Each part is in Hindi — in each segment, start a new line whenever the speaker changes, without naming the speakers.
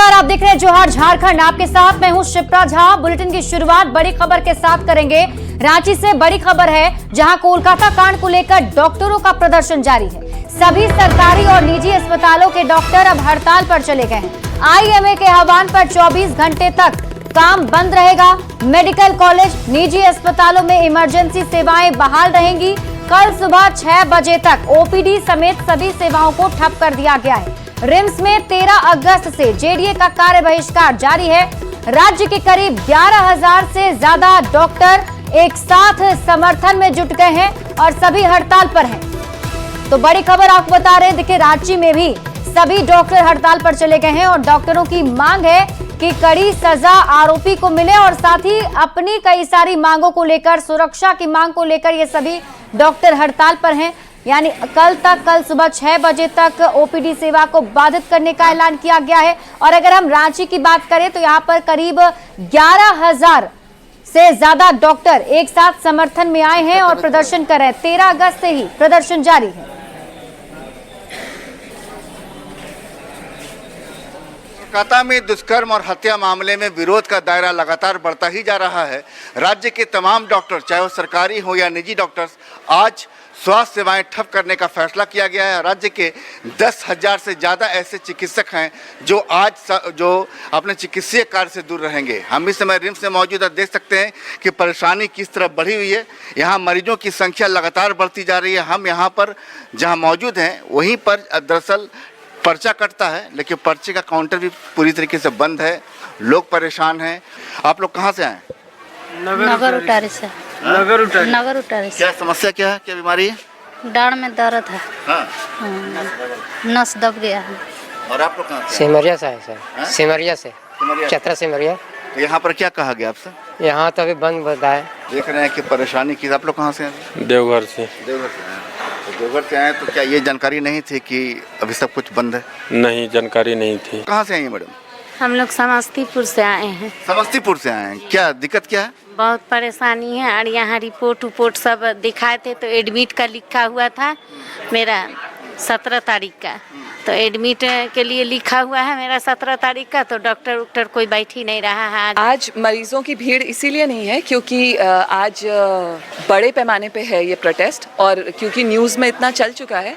नमस्कार, आप देख रहे हैं जोहार झारखंड। आपके साथ मैं हूं शिप्रा झा। बुलेटिन की शुरुआत बड़ी खबर के साथ करेंगे। रांची से बड़ी खबर है, जहां कोलकाता कांड को लेकर डॉक्टरों का प्रदर्शन जारी है। सभी सरकारी और निजी अस्पतालों के डॉक्टर अब हड़ताल पर चले गए हैं। आईएमए के आह्वान पर 24 घंटे तक काम बंद रहेगा। मेडिकल कॉलेज, निजी अस्पतालों में इमरजेंसी सेवाएं बहाल रहेंगी। कल सुबह 6 बजे तक ओपीडी समेत सभी सेवाओं को ठप कर दिया गया है। रिम्स में 13 अगस्त से जेडीए का कार्य बहिष्कार जारी है। राज्य के करीब 11,000 से ज्यादा डॉक्टर एक साथ समर्थन में जुट गए हैं और सभी हड़ताल पर हैं। तो बड़ी खबर आपको बता रहे हैं, देखिए रांची में भी सभी डॉक्टर हड़ताल पर चले गए हैं और डॉक्टरों की मांग है कि कड़ी सजा आरोपी को मिले और साथ ही अपनी कई सारी मांगों को लेकर, सुरक्षा की मांग को लेकर ये सभी डॉक्टर हड़ताल पर हैं। यानी कल सुबह 6 बजे तक ओपीडी सेवा को बाधित करने का ऐलान किया गया है। और अगर हम रांची की बात करें तो यहाँ पर करीब 11,000 से ज्यादा डॉक्टर एक साथ समर्थन में आए हैं और प्रदर्शन कर रहे हैं। 13 अगस्त से ही प्रदर्शन जारी है।
कोलकाता में दुष्कर्म और हत्या मामले में विरोध का दायरा लगातार बढ़ता ही जा रहा है। राज्य के तमाम डॉक्टर, चाहे वो सरकारी हो या निजी डॉक्टर्स, आज स्वास्थ्य सेवाएं ठप करने का फैसला किया गया है। राज्य के 10,000 से ज़्यादा ऐसे चिकित्सक हैं जो अपने चिकित्सीय कार्य से दूर रहेंगे। हम इस समय रिम्स में मौजूद देख सकते हैं कि परेशानी किस तरह बढ़ी हुई है। यहाँ मरीजों की संख्या लगातार बढ़ती जा रही है। हम यहाँ पर जहाँ मौजूद हैं वहीं पर दरअसल पर्चा कटता है, लेकिन पर्चे का काउंटर भी पूरी तरीके से बंद है। लोग परेशान हैं। आप लोग कहाँ से आए?
नगर उटारी से।
नगर
उटारी से।
क्या समस्या, क्या है, क्या बीमारी है?
डाँड में दर्द है।
हाँ।
नस दब गया है।
और आप लोग कहाँ से?
सिमरिया से है सर। सिमरिया से, चतरा सिमरिया।
तो यहाँ पर क्या कहा गया आपसे?
यहाँ तो अभी बंद बताया।
देख रहे हैं कि परेशानी की। आप लोग कहाँ से हैं?
देवघर से।
देवघर से आए। तो देवघर से आए तो क्या ये जानकारी नहीं थी कि अभी सब कुछ बंद है?
नहीं, जानकारी नहीं थी।
कहाँ से आई हैं मैडम?
हम लोग समस्तीपुर से आए हैं।
समस्तीपुर से आए हैं। क्या दिक्कत क्या है?
बहुत परेशानी है और यहाँ रिपोर्ट सब दिखाए थे तो एडमिट का लिखा हुआ था मेरा 17 तारीख का। तो एडमिट के लिए लिखा हुआ है मेरा 17 तारीख का, तो डॉक्टर कोई बैठ ही नहीं रहा है।
आज मरीजों की भीड़ इसीलिए नहीं है क्योंकि आज बड़े पैमाने पे है ये प्रोटेस्ट, और क्योंकि न्यूज़ में इतना चल चुका है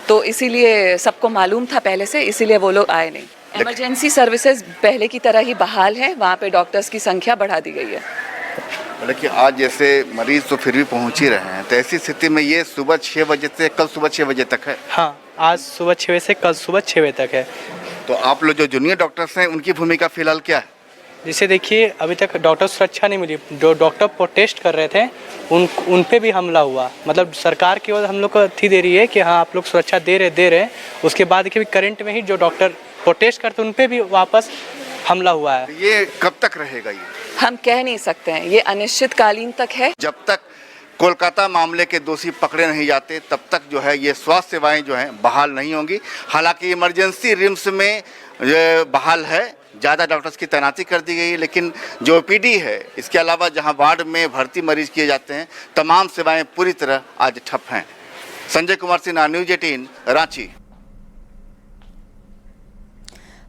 तो इसीलिए सबको मालूम था पहले से, इसीलिए वो लोग आए नहीं। इमरजेंसी सर्विसेज पहले की तरह ही बहाल है, वहाँ पे डॉक्टर्स की संख्या बढ़ा दी गई है।
देखिए आज जैसे मरीज तो फिर भी पहुँच ही रहे हैं, तो ऐसी स्थिति में ये सुबह 6 बजे से कल सुबह 6 बजे तक है।
हाँ, आज सुबह 6 बजे से कल सुबह 6 बजे तक है।
तो आप लोग जो जूनियर डॉक्टर्स हैं उनकी भूमिका फिलहाल क्या है?
जिसे देखिए अभी तक डॉक्टर सुरक्षा नहीं मिली। जो डॉक्टर प्रोटेस्ट कर रहे थे उन पे भी हमला हुआ। मतलब सरकार की ओर हम लोग को थी दे रही है कि हाँ आप लोग सुरक्षा दे रहे। उसके बाद देखिए करंट में ही जो डॉक्टर प्रोटेस्ट करते उन पे भी वापस हमला हुआ है।
ये कब तक रहेगा? ये
हम कह नहीं सकते हैं, ये अनिश्चितकालीन तक है। जब
तक कोलकाता मामले के दोषी पकड़े नहीं जाते तब तक जो है ये स्वास्थ्य सेवाएं जो हैं बहाल नहीं होंगी। हालांकि इमरजेंसी रिम्स में बहाल है, ज़्यादा डॉक्टर्स की तैनाती कर दी गई है, लेकिन जो ओपीडी है इसके अलावा जहां वार्ड में भर्ती मरीज किए जाते हैं तमाम सेवाएं पूरी तरह आज ठप हैं। संजय कुमार सिन्हा, न्यूज़ 18 रांची।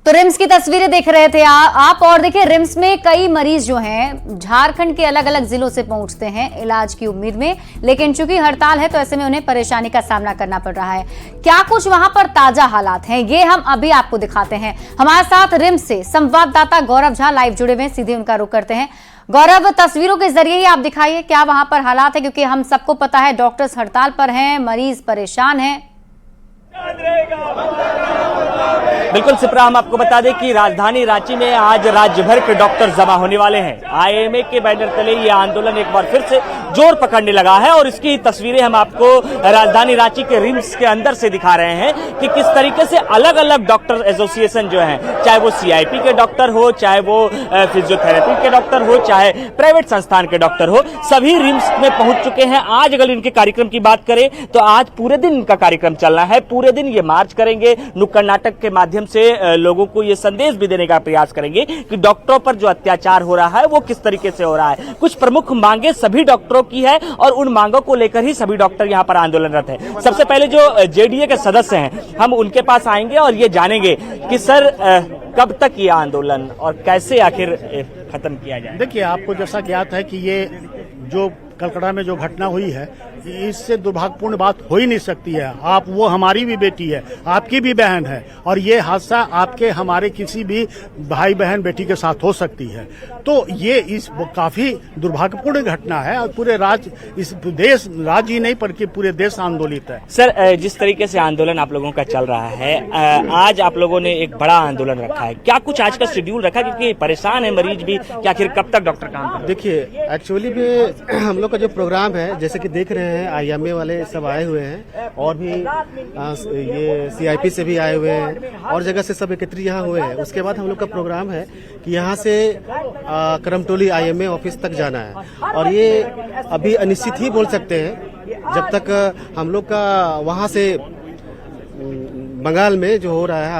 तो रिम्स की तस्वीरें देख रहे थे आप। और देखिए रिम्स में कई मरीज जो हैं झारखंड के अलग अलग जिलों से पहुंचते हैं इलाज की उम्मीद में, लेकिन चूंकि हड़ताल है तो ऐसे में उन्हें परेशानी का सामना करना पड़ रहा है। क्या कुछ वहां पर ताजा हालात हैं ये हम अभी आपको दिखाते हैं। हमारे साथ रिम्स से संवाददाता गौरव झा लाइव जुड़े हुए, सीधे उनका रुख करते हैं। गौरव, तस्वीरों के जरिए ही आप दिखाइए क्या वहां पर हालात है, क्योंकि हम सबको पता है डॉक्टर्स हड़ताल पर हैं, मरीज परेशान हैं।
बिल्कुल सिप्रा, हम आपको बता दें कि राजधानी रांची में आज राज्य भर के डॉक्टर जमा होने वाले हैं। आईएमए के बैनर तले ये आंदोलन एक बार फिर से जोर पकड़ने लगा है और इसकी तस्वीरें हम आपको राजधानी रांची के रिम्स के अंदर से दिखा रहे हैं कि किस तरीके से अलग अलग डॉक्टर एसोसिएशन जो हैं, चाहे वो सीआईपी के डॉक्टर हो, चाहे वो फिजियोथेरेपी के डॉक्टर हो, चाहे प्राइवेट संस्थान के डॉक्टर हो, सभी रिम्स में पहुंच चुके हैं। आज अगर इनके कार्यक्रम की बात करें तो आज पूरे दिन इनका कार्यक्रम चलना है। पूरे दिन ये मार्च करेंगे, नुक्कड़ नाटक के माध्यम से लोगों को ये संदेश भी देने का प्रयास करेंगे कि डॉक्टरों पर जो अत्याचार हो रहा है वो किस तरीके से हो रहा है। कुछ प्रमुख मांगे सभी डॉक्टरों की है और उन मांगों को लेकर ही सभी डॉक्टर यहाँ पर आंदोलनरत हैं। सबसे पहले जो जेडीए के सदस्य हैं हम उनके पास आएंगे और ये जानेंगे कि सर कब तक ये आंदोलन और कैसे आखिर खत्म किया जाए।
देखिए, आपको जैसा ज्ञात है कि ये जो कलकत्ता में जो घटना हुई है, इससे दुर्भाग्यपूर्ण बात हो ही नहीं सकती है। आप वो हमारी भी बेटी है, आपकी भी बहन है, और ये हादसा आपके हमारे किसी भी भाई बहन बेटी के साथ हो सकती है। तो ये काफी दुर्भाग्यपूर्ण घटना है और पूरे राज्य ही नहीं बल्कि पूरे देश आंदोलित है।
सर, जिस तरीके से आंदोलन आप लोगों का चल रहा है, आज आप लोगों ने एक बड़ा आंदोलन रखा है, क्या कुछ आज का शेड्यूल रखा, क्योंकि परेशान है मरीज भी कि आखिर कब तक डॉक्टर काम करें?
देखिए, एक्चुअली में हम लोग का जो प्रोग्राम है, जैसे कि देख रहे हैं आईएमए वाले सब आए हुए हैं और भी ये सीआईपी से भी आए हुए हैं और जगह से सब एकत्रित यहाँ हुए हैं। उसके बाद हम लोग का प्रोग्राम है कि यहाँ से करमटोली आईएमए ऑफिस तक जाना है और ये अभी अनिश्चित ही बोल सकते हैं जब तक हम लोग का वहाँ से बंगाल में जो हो रहा है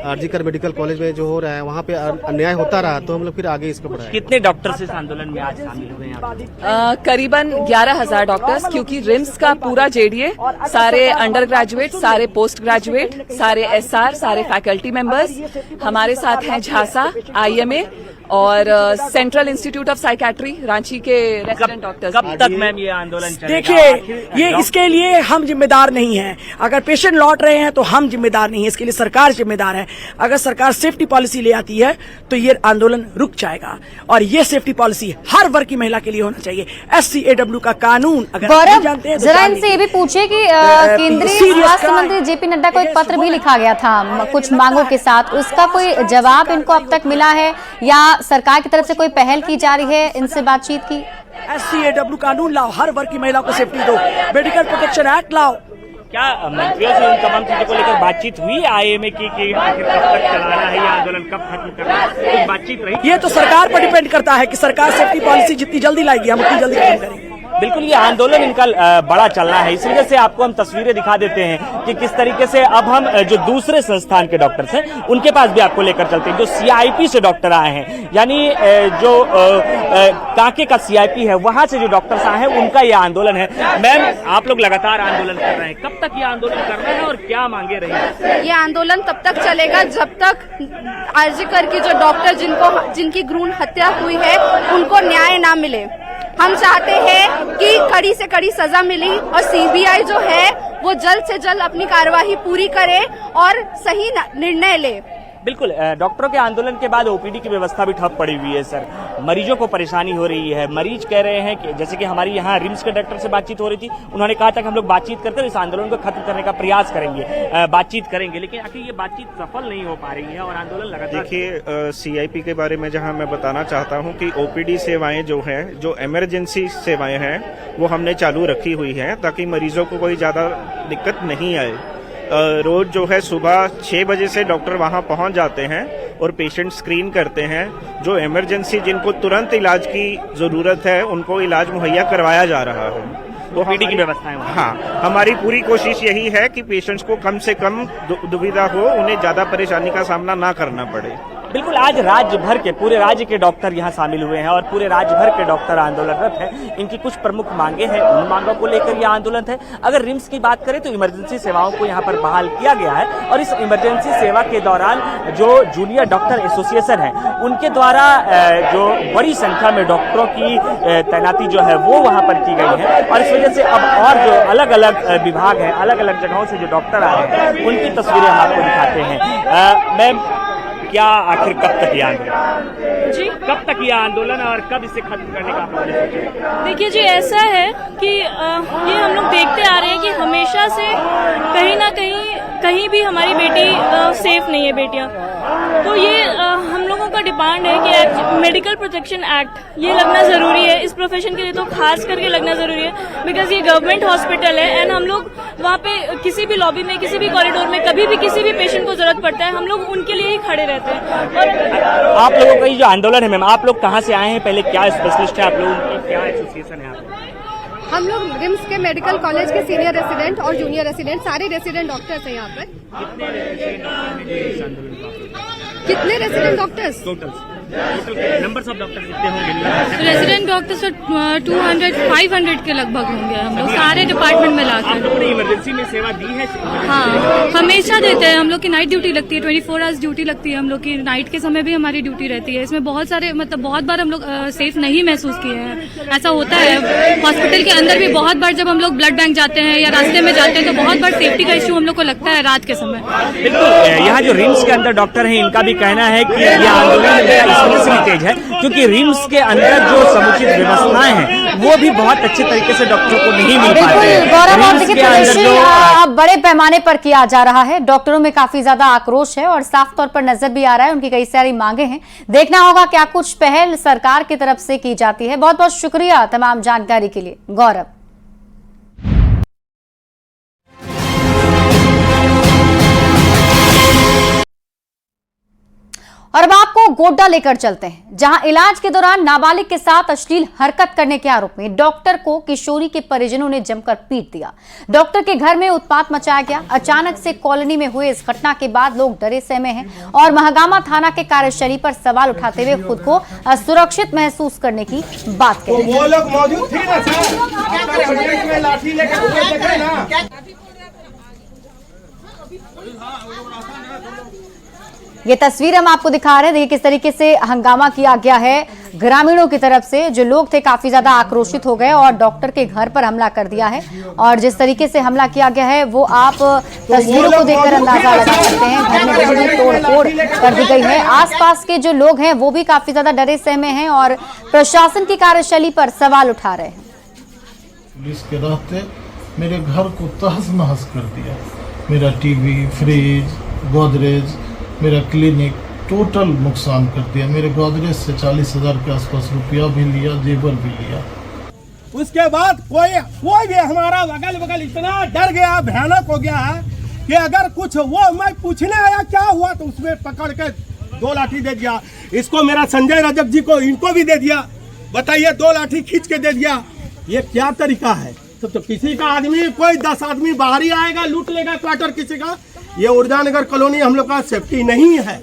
आरजीकर मेडिकल कॉलेज में जो हो रहा है वहाँ पे अन्याय होता रहा तो हम लोग फिर आगे इसको बढ़ाएंगे।
कितने डॉक्टर्स इस आंदोलन में आज शामिल हुए हैं?
करीबन 11,000 डॉक्टर्स, क्योंकि रिम्स का पूरा जेडीए, सारे अंडर ग्रेजुएट, सारे पोस्ट ग्रेजुएट, सारे एसआर, सारे फैकल्टी मेंबर्स हमारे साथ हैं, झांसा आईएमए और central institute of psychiatry Ranchi के रेजिडेंट डॉक्टर्स।
कब तक मैम ये आंदोलन चलेगा?
देखिए, ये इसके लिए हम जिम्मेदार नहीं हैं। अगर पेशेंट लौट रहे हैं तो हम जिम्मेदार नहीं है, इसके लिए सरकार जिम्मेदार है। अगर सरकार सेफ्टी पॉलिसी ले आती है तो ये आंदोलन रुक जाएगा और ये सेफ्टी पॉलिसी हर वर्ग की महिला के लिए होना चाहिए। SCAW का कानून अगर नहीं जानते हैं,
जरा इनसे ये भी पूछे कि केंद्रीय स्वास्थ्य मंत्री JP नड्डा को एक पत्र भी लिखा गया था कुछ मांगों के साथ, उसका कोई जवाब इनको अब तक मिला है या सरकार की तरफ से कोई पहल की जा रही है इनसे बातचीत की?
SCAW कानून लाओ, हर वर्ग की महिला को सेफ्टी दो, मेडिकल प्रोटेक्शन एक्ट लाओ।
क्या मंत्रियों से इन तमाम चीजों को लेकर बातचीत हुई आईएमए की कि आखिर कब तक चलाना है ये आंदोलन, कब खत्म करना है? कुछ बातचीत रही?
ये तो सरकार पर डिपेंड करता है कि सरकार सेफ्टी पॉलिसी जितनी जल्दी लाएगी हम उतनी जल्दी खत्म करेंगे।
बिल्कुल, ये आंदोलन इनका बड़ा चलना है, इस वजह से आपको हम तस्वीरें दिखा देते हैं कि किस तरीके से अब हम जो दूसरे संस्थान के डॉक्टर्स हैं उनके पास भी आपको लेकर चलते हैं। जो CIP से डॉक्टर आए हैं, यानी जो कांके का CIP है, वहां से जो डॉक्टर्स आए हैं उनका ये आंदोलन है। मैम, आप लोग लगातार आंदोलन कर रहे हैं, कब तक ये आंदोलन करना है और क्या मांगे रही?
ये आंदोलन तब तक चलेगा जब तक आरजीकर की जो डॉक्टर जिनकी भ्रूण हत्या हुई है उनको न्याय ना मिले। हम चाहते हैं कि कड़ी से कड़ी सजा मिली और CBI जो है वो जल्द से जल्द अपनी कार्यवाही पूरी करे और सही निर्णय ले।
बिल्कुल, डॉक्टरों के आंदोलन के बाद OPD की व्यवस्था भी ठप पड़ी हुई है सर, मरीजों को परेशानी हो रही है। मरीज कह रहे हैं कि जैसे कि हमारी यहाँ रिम्स के डॉक्टर से बातचीत हो रही थी, उन्होंने कहा था कि हम लोग बातचीत करते इस आंदोलन को खत्म करने का प्रयास करेंगे, बातचीत करेंगे, लेकिन आखिर ये बातचीत सफल नहीं हो पा रही है और आंदोलन लगातार।
देखिए, CIP के बारे में जहाँ मैं बताना चाहता हूँ कि OPD सेवाएं जो हैं, जो इमरजेंसी सेवाएं हैं, वो हमने चालू रखी हुई हैं ताकि मरीजों को कोई ज़्यादा दिक्कत नहीं आए। रोज जो है सुबह 6 बजे से डॉक्टर वहां पहुंच जाते हैं और पेशेंट स्क्रीन करते हैं। जो इमरजेंसी जिनको तुरंत इलाज की जरूरत है उनको इलाज मुहैया करवाया जा रहा है।
तो OPD की व्यवस्था है।
हाँ, हमारी पूरी कोशिश यही है कि पेशेंट्स को कम से कम दुविधा हो, उन्हें ज्यादा परेशानी का सामना ना करना पड़े।
बिल्कुल, आज राज्य भर के पूरे राज्य के डॉक्टर यहाँ शामिल हुए हैं और पूरे राज्य भर के डॉक्टर आंदोलनरत हैं। इनकी कुछ प्रमुख मांगे हैं, उन मांगों को लेकर ये आंदोलन है। अगर रिम्स की बात करें तो इमरजेंसी सेवाओं को यहाँ पर बहाल किया गया है और इस इमरजेंसी सेवा के दौरान जो जूनियर डॉक्टर एसोसिएशन है उनके द्वारा जो बड़ी संख्या में डॉक्टरों की तैनाती जो है वो वहाँ पर की गई है और इस वजह से अब और जो अलग अलग विभाग है, अलग अलग जगहों से जो डॉक्टर आए हैं उनकी तस्वीरें हम आपको दिखाते हैं। मैम, क्या आखिर कब तक ये आंदोलन जी, कब तक ये आंदोलन और कब इसे खत्म करने का आप लोगों ने सोचा?
देखिए जी, ऐसा है कि ये हम लोग देखते आ रहे हैं कि हमेशा से कहीं ना कहीं भी हमारी बेटी सेफ नहीं है, बेटियां। तो ये हम लोगों लोगों का डिमांड है कि मेडिकल प्रोटेक्शन एक्ट ये लगना ज़रूरी है, इस प्रोफेशन के लिए तो खास करके लगना ज़रूरी है, बिकॉज ये गवर्नमेंट हॉस्पिटल है एंड हम लोग वहाँ पे किसी भी लॉबी में, किसी भी कॉरिडोर में, कभी भी किसी भी पेशेंट को जरूरत पड़ता है, हम लोग उनके लिए ही खड़े रहते हैं। और
आप लोगों का ये जो आंदोलन है मैम, आप लोग कहाँ से आए हैं, पहले क्या स्पेशलिस्ट है आप लोगों की, क्या एसोसिएशन है आप?
हम लोग रिम्स के मेडिकल कॉलेज के सीनियर रेसिडेंट और जूनियर रेसिडेंट, सारे रेसिडेंट डॉक्टर्स हैं यहाँ पर। कितने resident doctors?
Numbers of doctors कितने होंगे?
रेसिडेंट डॉक्टर्स 200-500 के लगभग होंगे हम लोग सारे डिपार्टमेंट में लाकर।
आप लोगों ने इमरजेंसी में सेवा दी है?
हाँ, हमेशा देते हैं। हम लोग की नाइट ड्यूटी लगती है, 24 आवर्स ड्यूटी लगती है हम लोग की। नाइट के समय भी हमारी ड्यूटी रहती है। इसमें बहुत सारे बहुत बार हम लोग सेफ नहीं महसूस किए हैं। ऐसा होता है हॉस्पिटल के अंदर भी, बहुत बार जब हम लोग ब्लड बैंक जाते हैं या रास्ते में जाते हैं तो बहुत बार सेफ्टी का इश्यू हम लोग को लगता है रात के समय।
बिल्कुल, यहाँ जो रिम्स के अंदर डॉक्टर हैं, इनका भी कहना है कि ये आंदोलन इसलिए तेज है क्योंकि रिम्स के अंदर जो समुचित व्यवस्थाएं हैं वो भी बहुत अच्छे तरीके से डॉक्टरों को नहीं मिल पाती है।
गौरव, और देखिए प्रदर्शन अब बड़े पैमाने पर किया जा रहा है, डॉक्टरों में काफी ज्यादा आक्रोश है और साफ तौर पर नजर भी आ रहा है उनकी कई सारी मांगे हैं। देखना होगा क्या कुछ पहल सरकार की तरफ से की जाती है। बहुत बहुत शुक्रिया तमाम जानकारी के लिए गौरव। और अब आपको गोड्डा लेकर चलते हैं, जहां इलाज के दौरान नाबालिग के साथ अश्लील हरकत करने के आरोप में डॉक्टर को किशोरी के परिजनों ने जमकर पीट दिया। डॉक्टर के घर में उत्पात मचाया गया। अचानक से कॉलोनी में हुए इस घटना के बाद लोग डरे सहमे हैं और महगामा थाना के कार्यशैली पर सवाल उठाते हुए खुद को असुरक्षित महसूस करने की बात कह रहे हैं। ये तस्वीर हम आपको दिखा रहे हैं, देखिए किस तरीके से हंगामा किया गया है ग्रामीणों की तरफ से। जो लोग थे काफी ज्यादा आक्रोशित हो गए और डॉक्टर के घर पर हमला कर दिया है। और जिस तरीके से हमला किया गया है वो आप तस्वीरों को देखकर अंदाजा लगा सकते हैं। घर में बड़ी तोड़फोड़ कर दी गई है। आसपास के जो लोग हैं वो भी काफी ज्यादा डरे सहमे हैं और प्रशासन की कार्यशैली पर सवाल उठा रहे हैं।
पुलिस के रहते मेरे घर को तहस नहस कर दिया। मेरा टीवी, फ्रिज, गोदरेज, मेरा क्लिनिक टोटल नुकसान कर दिया। मेरे गोदरेज से 40,000 के आसपास रुपया भी लिया, जेवर भी लिया।
उसके बाद कोई भी हमारा बगल इतना डर गया, भयानक हो गया है कि अगर कुछ वो मैं पूछने आया क्या हुआ तो उसमें पकड़ के 2 लाठी दे दिया। इसको मेरा संजय रजक जी को, इनको भी दे दिया। बताइए, 2 लाठी खींच के दे दिया। ये क्या तरीका है? तो किसी का आदमी, कोई 10 आदमी बाहर ही आएगा, लूट लेगा क्वार्टर किसी का। ये ऊर्जानगर कॉलोनी हम लोग का सेफ्टी नहीं है।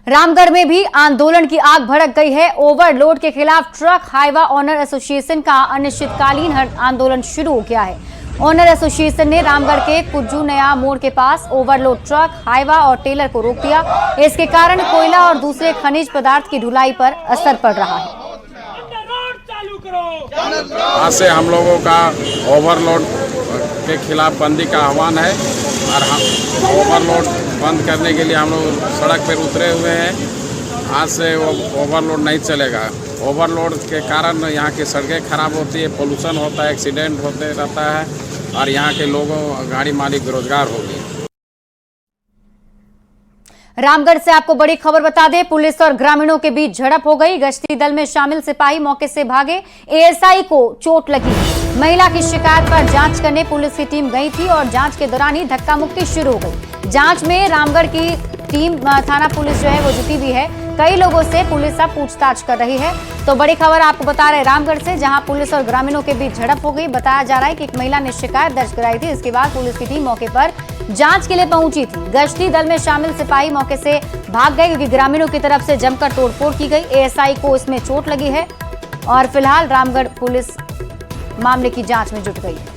रामगढ़ में भी आंदोलन की आग भड़क गई है। ओवरलोड के खिलाफ ट्रक हाईवा ऑनर एसोसिएशन का अनिश्चितकालीन आंदोलन शुरू हो गया है। ऑनर एसोसिएशन ने रामगढ़ के कुज्जू नया मोड़ के पास ओवरलोड ट्रक, हाईवा और टेलर को रोक दिया। इसके कारण कोयला और दूसरे खनिज पदार्थ की ढुलाई पर असर पड़ रहा है।
आज से हम लोगों का ओवरलोड के खिलाफ बंदी का आह्वान है और हम ओवरलोड बंद करने के लिए हम लोग सड़क पर उतरे हुए हैं। आज से वो ओवरलोड नहीं चलेगा। ओवरलोड के कारण यहाँ की सड़कें खराब होती है, पोल्यूशन होता है, एक्सीडेंट होते रहता है और यहाँ के लोगों, गाड़ी मालिक बेरोजगार हो गए।
रामगढ़ से आपको बड़ी खबर बता दें, पुलिस और ग्रामीणों के बीच झड़प हो गई। गश्ती दल में शामिल सिपाही मौके से भागे। एएसआई को चोट लगी। महिला की शिकायत पर जांच करने पुलिस की टीम गई थी और जांच के दौरान ही धक्का मुक्की शुरू हो गई। जांच में रामगढ़ की टीम, थाना पुलिस जो है वो जुटी भी है। कई लोगों से पुलिस अब पूछताछ कर रही है। तो बड़ी खबर आपको बता रहे रामगढ़ से, जहां पुलिस और ग्रामीणों के बीच झड़प हो गई। बताया जा रहा है कि एक महिला ने शिकायत दर्ज कराई थी। इसके बाद पुलिस की टीम मौके पर जांच के लिए पहुंची थी। गश्ती दल में शामिल सिपाही मौके से भाग गए क्योंकि ग्रामीणों की तरफ से जमकर तोड़फोड़ की गई। एएसआई को इसमें चोट लगी है और फिलहाल रामगढ़ पुलिस मामले की जांच में जुट गई है।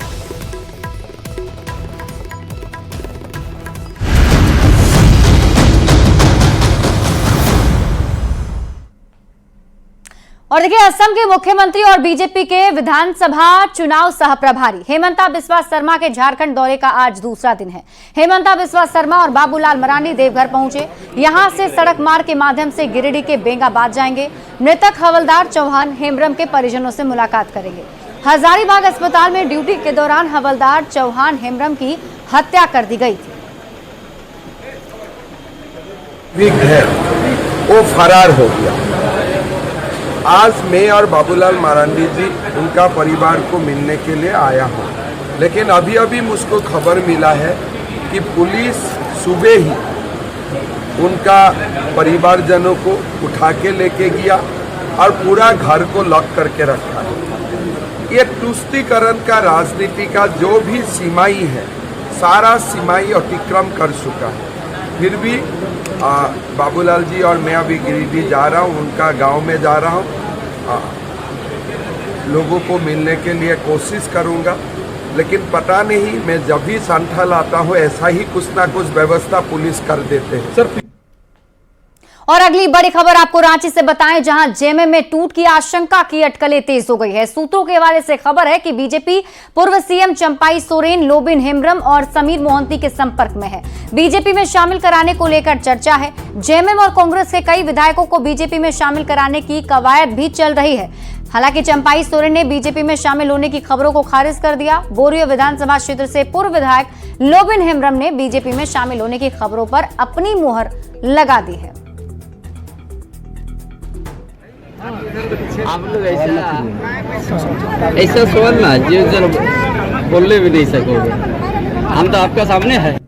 और देखिए, असम के मुख्यमंत्री और बीजेपी के विधानसभा चुनाव सह प्रभारी हेमंता बिस्वा शर्मा के झारखंड दौरे का आज दूसरा दिन है। हेमंता बिस्वा शर्मा और बाबूलाल मरांडी देवघर पहुंचे। यहां से सड़क मार्ग के माध्यम से गिरिडीह के बेंगाबाद जाएंगे। मृतक हवलदार चौहान हेम्ब्रम के परिजनों से मुलाकात करेंगे। हजारीबाग अस्पताल में ड्यूटी के दौरान हवलदार चौहान हेम्ब्रम की हत्या कर दी गई थी।
वो फरार हो गया। आज मैं और बाबूलाल मरांडी जी उनका परिवार को मिलने के लिए आया हूँ, लेकिन अभी अभी मुझको खबर मिला है कि पुलिस सुबह ही उनका परिवारजनों को उठा के लेके गया और पूरा घर को लॉक करके रखा है। ये तुष्टीकरण का राजनीति का जो भी सीमाई है, सारा सीमाई अतिक्रम कर चुका है। फिर भी बाबूलाल जी और मैं अभी गिरिडीह जा रहा हूँ, उनका गांव में जा रहा हूँ, लोगों को मिलने के लिए कोशिश करूँगा। लेकिन पता नहीं, मैं जब भी संथाल आता हूँ ऐसा ही कुछ ना कुछ व्यवस्था पुलिस कर देते हैं। सर,
और अगली बड़ी खबर आपको रांची से बताएं, जहां जेएमएम में टूट की आशंका की अटकलें तेज हो गई है। सूत्रों के हवाले से खबर है कि बीजेपी पूर्व सीएम चंपाई सोरेन, लोबिन हेम्ब्रम और समीर मोहंती के संपर्क में है। बीजेपी में शामिल कराने को लेकर चर्चा है। जेएमएम और कांग्रेस के कई विधायकों को बीजेपी में शामिल कराने की कवायद भी चल रही है। हालांकि चंपाई सोरेन ने बीजेपी में शामिल होने की खबरों को खारिज कर दिया। बोरियो विधानसभा क्षेत्र से पूर्व विधायक लोबिन हेम्ब्रम ने बीजेपी में शामिल होने की खबरों पर अपनी मुहर लगा दी है।
आप लोग ऐसा सवाल ना जो जरा बोलने भी नहीं सकोगे, हम तो आपका सामने है।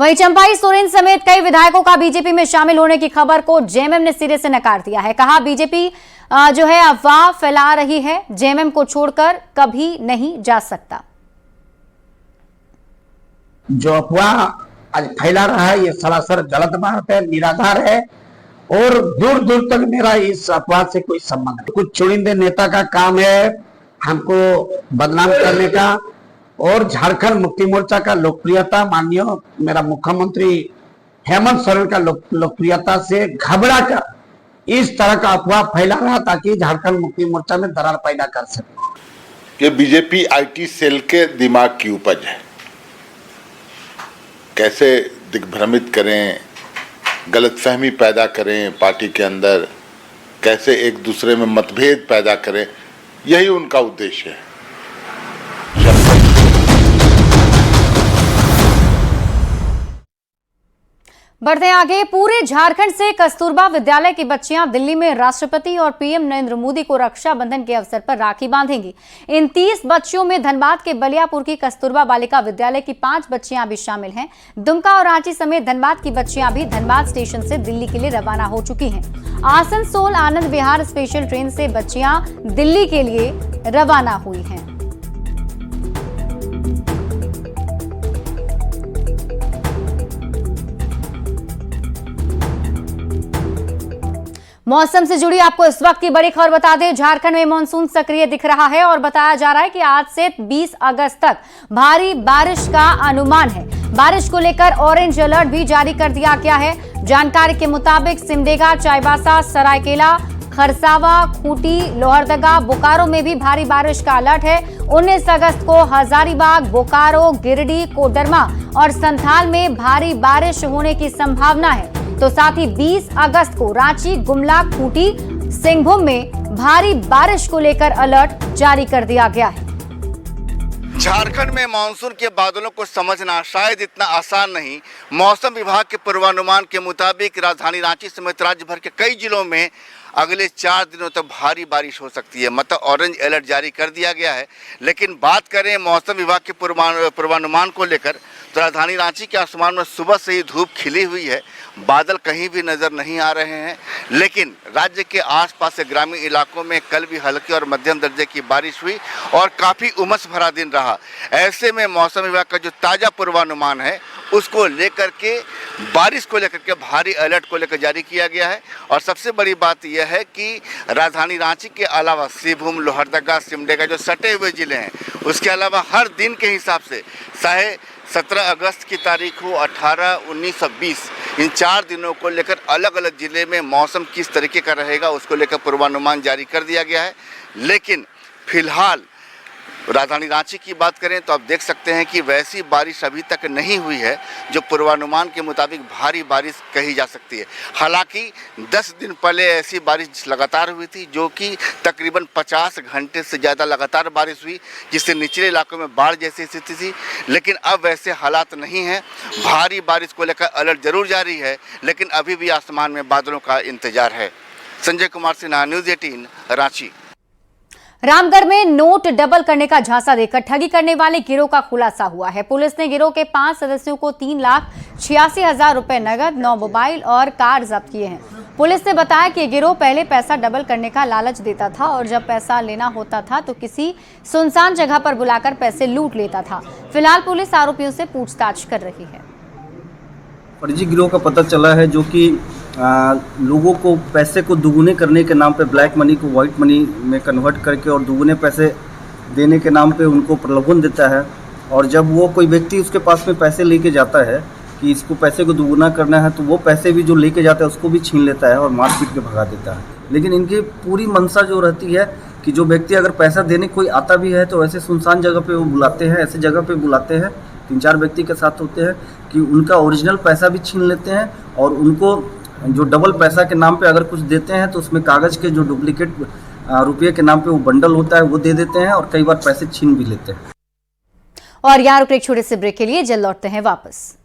वहीं चंपाई सोरेन समेत कई विधायकों का बीजेपी में शामिल होने की खबर को जेएमएम ने सिरे से नकार दिया है। कहा बीजेपी जो है अफवाह फैला रही है, जेएमएम को छोड़कर कभी नहीं जा सकता।
जो अफवाह आज फैला रहा है ये सरासर गलत बात है, निराधार है और दूर दूर तक मेरा इस अफवाह से कोई संबंध नहीं। कुछ चुनिंदे नेता का काम है हमको बदनाम करने का और झारखंड मुक्ति मोर्चा का लोकप्रियता, माननीय मेरा मुख्यमंत्री हेमंत सोरेन का लोकप्रियता से घबरा कर इस तरह का अफवाह फैला रहा ताकि झारखंड मुक्ति मोर्चा में दरार पैदा कर सके।
ये बीजेपी आईटी सेल के दिमाग की उपज है। कैसे दिग्भ्रमित करें, गलतफहमी पैदा करें पार्टी के अंदर, कैसे एक दूसरे में मतभेद पैदा करें, यही उनका उद्देश्य है।
बढ़ते आगे, पूरे झारखंड से कस्तूरबा विद्यालय की बच्चियां दिल्ली में राष्ट्रपति और पीएम नरेंद्र मोदी को रक्षाबंधन के अवसर पर राखी बांधेंगी। इन 30 बच्चियों में धनबाद के बलियापुर की कस्तूरबा बालिका विद्यालय की 5 बच्चियां भी शामिल हैं। दुमका और रांची समेत धनबाद की बच्चियां भी धनबाद स्टेशन से दिल्ली के लिए रवाना हो चुकी हैं। आसनसोल आनंद विहार स्पेशल ट्रेन से बच्चियां दिल्ली के लिए रवाना हुई हैं। मौसम से जुड़ी आपको इस वक्त की बड़ी खबर बता दें, झारखंड में मानसून सक्रिय दिख रहा है और बताया जा रहा है कि आज से 20 अगस्त तक भारी बारिश का अनुमान है। बारिश को लेकर ऑरेंज अलर्ट भी जारी कर दिया गया है। जानकारी के मुताबिक सिमडेगा, चाईबासा, सरायकेला, खरसावा, खूंटी, लोहरदगा, बोकारो में भी भारी बारिश का अलर्ट है। 19 अगस्त को हजारीबाग, बोकारो, गिरिडीह, कोडरमा और संथाल में भारी बारिश होने की संभावना है। तो साथ ही 20 अगस्त को रांची, गुमला, खूंटी, सिंहभूम में भारी बारिश को लेकर अलर्ट जारी कर दिया गया है।
झारखंड में मानसून के बादलों को समझना शायद इतना आसान नहीं। मौसम विभाग के पूर्वानुमान के मुताबिक राजधानी रांची समेत राज्य भर के कई जिलों में अगले 4 दिनों तक भारी बारिश हो सकती है, मतलब ऑरेंज अलर्ट जारी कर दिया गया है। लेकिन बात करें मौसम विभाग के पूर्वानुमान को लेकर तो राजधानी रांची के आसमान में सुबह से ही धूप खिली हुई है, बादल कहीं भी नजर नहीं आ रहे हैं। लेकिन राज्य के आसपास के ग्रामीण इलाकों में कल भी हल्की और मध्यम दर्जे की बारिश हुई और काफ़ी उमस भरा दिन रहा। ऐसे में मौसम विभाग का जो ताज़ा पूर्वानुमान है उसको लेकर के, बारिश को लेकर के, भारी अलर्ट को लेकर जारी किया गया है। और सबसे बड़ी बात यह है कि राजधानी रांची के अलावा सिंहभूम, लोहरदगा, सिमडेगा जो सटे हुए जिले हैं, उसके अलावा हर दिन के हिसाब से चाहे 17 अगस्त की तारीख हो, 18, 19 और 20, इन 4 दिनों को लेकर अलग अलग जिले में मौसम किस तरीके का रहेगा उसको लेकर पूर्वानुमान जारी कर दिया गया है। लेकिन फिलहाल राजधानी रांची की बात करें तो आप देख सकते हैं कि वैसी बारिश अभी तक नहीं हुई है जो पूर्वानुमान के मुताबिक भारी बारिश कही जा सकती है। हालांकि 10 दिन पहले ऐसी बारिश लगातार हुई थी जो कि तकरीबन 50 घंटे से ज़्यादा लगातार बारिश हुई, जिससे निचले इलाकों में बाढ़ जैसी स्थिति थी। लेकिन अब वैसे हालात नहीं हैं। भारी बारिश को लेकर अलर्ट जरूर जारी है, लेकिन अभी भी आसमान में बादलों का इंतजार है। संजय कुमार सिन्हा, न्यूज़ 18 रांची।
रामगढ़ में नोट डबल करने का झांसा देकर ठगी करने वाले गिरोह का खुलासा हुआ है। पुलिस ने गिरोह के 5 सदस्यों को 3,86,000 रुपए नगद, 9 मोबाइल और कार जब्त किए हैं। पुलिस ने बताया कि गिरोह पहले पैसा डबल करने का लालच देता था और जब पैसा लेना होता था तो किसी सुनसान जगह पर बुलाकर पैसे लूट लेता था। फिलहाल पुलिस आरोपियों से पूछताछ कर रही है।
फर्जी गिरोह का पता चला है जो कि लोगों को पैसे को दुगुने करने के नाम पे ब्लैक मनी को वाइट मनी में कन्वर्ट करके और दुगुने पैसे देने के नाम पे उनको प्रलोभन देता है। और जब वो कोई व्यक्ति उसके पास में पैसे लेके जाता है कि इसको पैसे को दुगुना करना है, तो वो पैसे भी जो लेके जाता है उसको भी छीन लेता है और मार पीट के भगा देता है। लेकिन इनकी पूरी मंशा जो रहती है कि जो व्यक्ति अगर पैसा देने कोई आता भी है तो ऐसे सुनसान जगह पे वो बुलाते हैं, ऐसे जगह पे बुलाते हैं, 3-4 व्यक्ति के साथ होते हैं कि उनका ओरिजिनल पैसा भी छीन लेते हैं और उनको जो डबल पैसा के नाम पे अगर कुछ देते हैं तो उसमें कागज़ के जो डुप्लीकेट रुपये के नाम पे वो बंडल होता है वो दे देते हैं और कई बार पैसे छीन भी लेते हैं।
और यहाँ रुक एक छोटे से ब्रेक के लिए, जल्द लौटते हैं वापस।